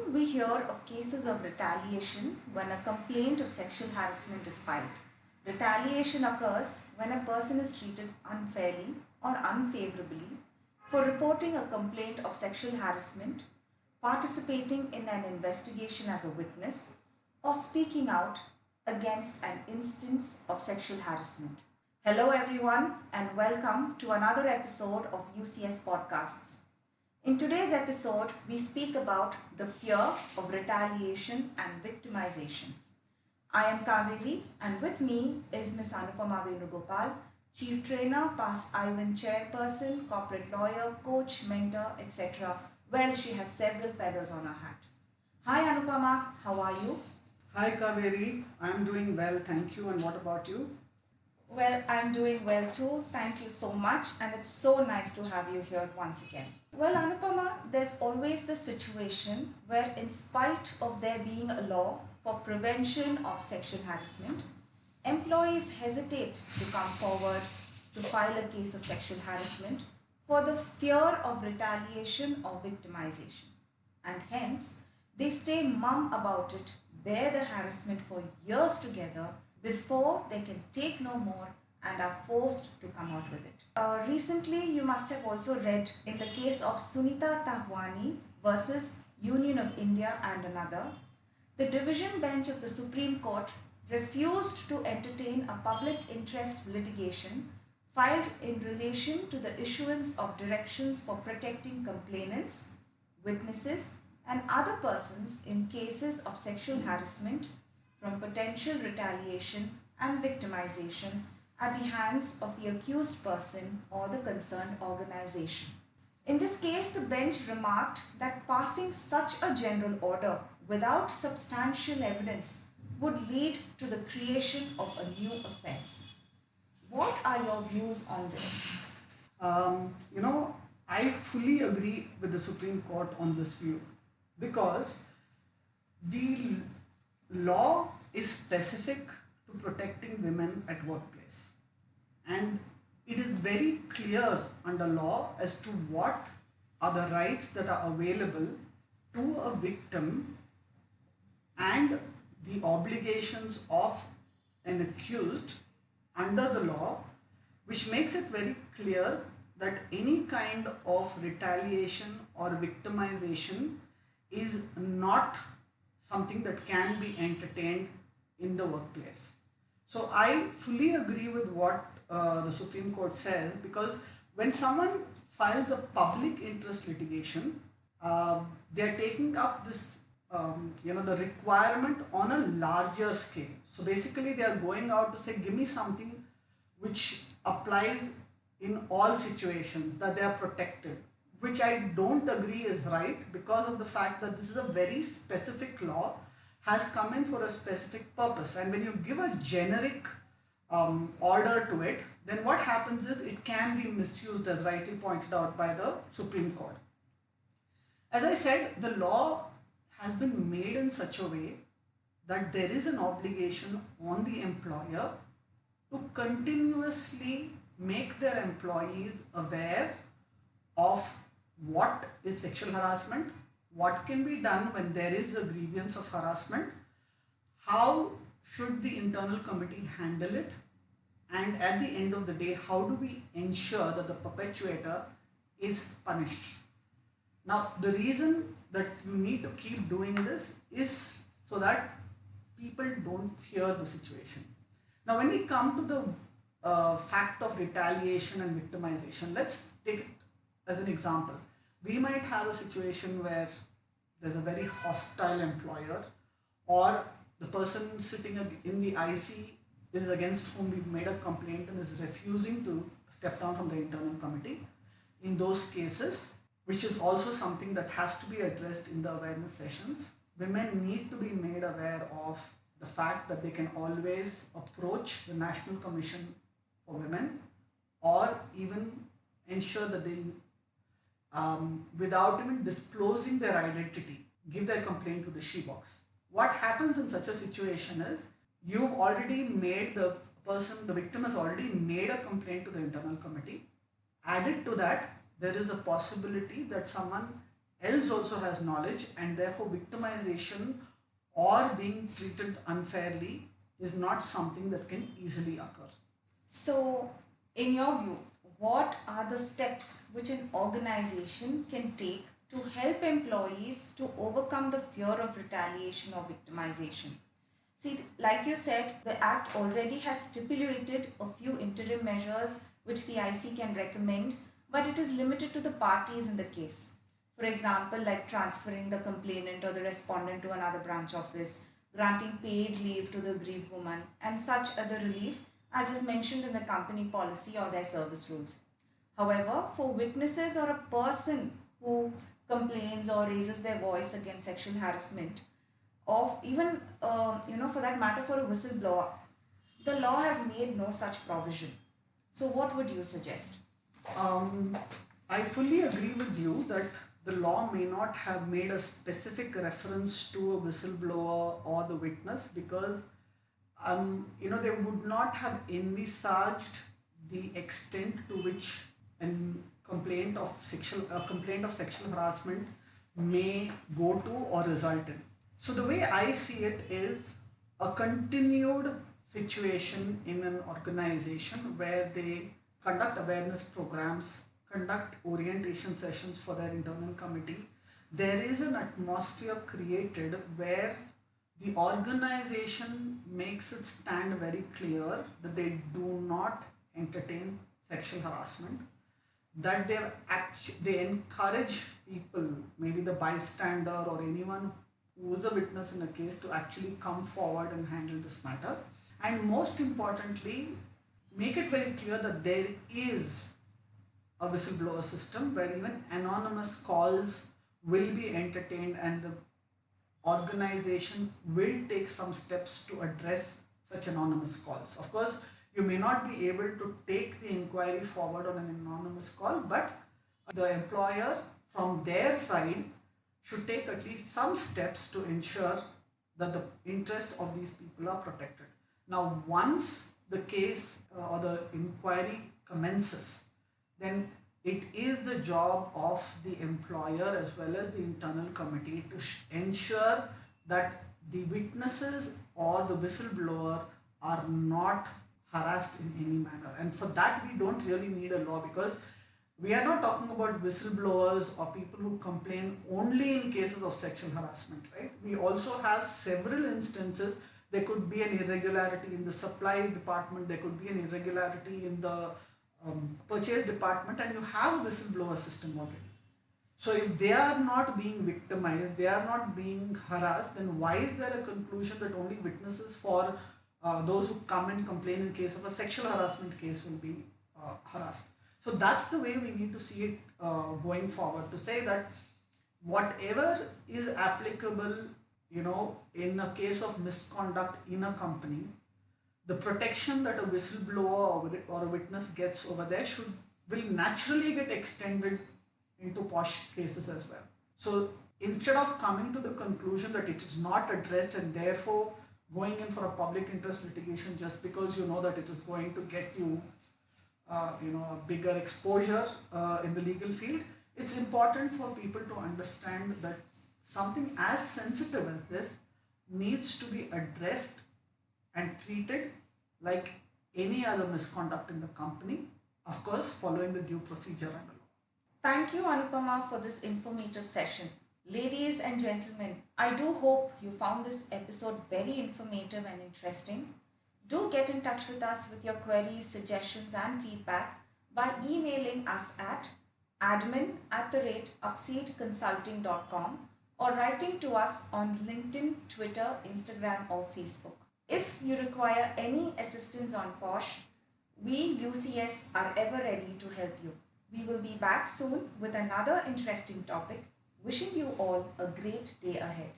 Often we hear of cases of retaliation when a complaint of sexual harassment is filed. Retaliation occurs when a person is treated unfairly or unfavorably for reporting a complaint of sexual harassment, participating in an investigation as a witness, or speaking out against an instance of sexual harassment. Hello, everyone, and welcome to another episode of UCS Podcasts. In today's episode, we speak about the fear of retaliation and victimization. I am Kaveri, and with me is Ms. Anupama Venugopal, Chief Trainer, past IVAN Chairperson, Corporate Lawyer, Coach, Mentor, etc. Well, she has several feathers on her hat. Hi Anupama, how are you? Hi Kaveri, I'm doing well, thank you. And what about you? Well, I'm doing well too. Thank you so much, and it's so nice to have you here once again. Well, Anupama, there's always the situation where, in spite of there being a law for prevention of sexual harassment, employees hesitate to come forward to file a case of sexual harassment for the fear of retaliation or victimization. And hence, they stay mum about it, bear the harassment for years together before they can take no more and are forced to come out with it. Recently, you must have also read in the case of Sunita Tahwani versus Union of India and another, the division bench of the Supreme Court refused to entertain a public interest litigation filed in relation to the issuance of directions for protecting complainants, witnesses, and other persons in cases of sexual harassment from potential retaliation and victimization at the hands of the accused person or the concerned organization. In this case, the bench remarked that passing such a general order without substantial evidence would lead to the creation of a new offense. What are your views on this? Um, I fully agree with the Supreme Court on this view because the law is specific to protecting women at workplace, and it is very clear under law as to what are the rights that are available to a victim and the obligations of an accused under the law, which makes it very clear that any kind of retaliation or victimization is not something that can be entertained in the workplace. So I fully agree with what the Supreme Court says, because when someone files a public interest litigation, they are taking up this, the requirement on a larger scale. So basically they are going out to say, give me something which applies in all situations, that they are protected, which I don't agree is right, because of the fact that this is a very specific law, has come in for a specific purpose. And when you give a generic order to it, then what happens is it can be misused, as rightly pointed out by the Supreme Court. As I said, the law has been made in such a way that there is an obligation on the employer to continuously make their employees aware of what is sexual harassment, what can be done when there is a grievance of harassment, how should the internal committee handle it, and at the end of the day, how do we ensure that the perpetuator is punished. Now, the reason that you need to keep doing this is so that people don't fear the situation. Now, when we come to the fact of retaliation and victimization, let's take it as an example. We might have a situation where there's a very hostile employer, or the person sitting in the IC is against whom we've made a complaint and is refusing to step down from the internal committee. In those cases, which is also something that has to be addressed in the awareness sessions, women need to be made aware of the fact that they can always approach the National Commission for Women, or even ensure that they without even disclosing their identity, give their complaint to the she-box. What happens in such a situation is, you've already made the victim has already made a complaint to the internal committee. Added to that, there is a possibility that someone else also has knowledge, and therefore victimization or being treated unfairly is not something that can easily occur. So, in your view, what are the steps which an organization can take to help employees to overcome the fear of retaliation or victimization? See, like you said, the Act already has stipulated a few interim measures which the IC can recommend, but it is limited to the parties in the case. For example, like transferring the complainant or the respondent to another branch office, granting paid leave to the aggrieved woman, and such other relief as is mentioned in the company policy or their service rules. However, for witnesses or a person who complains or raises their voice against sexual harassment, or even for that matter for a whistleblower, the law has made no such provision. So what would you suggest? Um, I fully agree with you that the law may not have made a specific reference to a whistleblower or the witness because they would not have envisaged the extent to which a complaint of sexual harassment may go to or result in. So the way I see it is a continued situation in an organization where they conduct awareness programs, conduct orientation sessions for their internal committee. There is an atmosphere created where the organization makes its stand very clear that they do not entertain sexual harassment, that they encourage people, maybe the bystander or anyone who is a witness in a case, to actually come forward and handle this matter. And most importantly, make it very clear that there is a whistleblower system where even anonymous calls will be entertained and the organization will take some steps to address such anonymous calls. Of course, you may not be able to take the inquiry forward on an anonymous call, but the employer from their side should take at least some steps to ensure that the interest of these people are protected. Now, once the case or the inquiry commences, then it is the job of the employer as well as the internal committee to ensure that the witnesses or the whistleblower are not harassed in any manner. And for that, we don't really need a law, because we are not talking about whistleblowers or people who complain only in cases of sexual harassment, right? We also have several instances. There could be an irregularity in the supply department, there could be an irregularity in the purchase department, and you have a whistleblower system already. So if they are not being victimized, they are not being harassed, then why is there a conclusion that only witnesses for those who come and complain in case of a sexual harassment case will be harassed? So that's the way we need to see it going forward, to say that whatever is applicable, in a case of misconduct in a company, the protection that a whistleblower or a witness gets over there will naturally get extended into POSH cases as well. So instead of coming to the conclusion that it is not addressed and therefore going in for a public interest litigation just because you know that it is going to get you a bigger exposure in the legal field, it's important for people to understand that something as sensitive as this needs to be addressed and treated like any other misconduct in the company, of course following the due procedure and law. Thank you, Anupama, for this informative session. Ladies and gentlemen, I do hope you found this episode very informative and interesting. Do get in touch with us with your queries, suggestions and feedback by emailing us at admin@upceedconsulting.com or writing to us on LinkedIn, Twitter, Instagram or Facebook. If you require any assistance on POSH, we UCS are ever ready to help you. We will be back soon with another interesting topic. Wishing you all a great day ahead.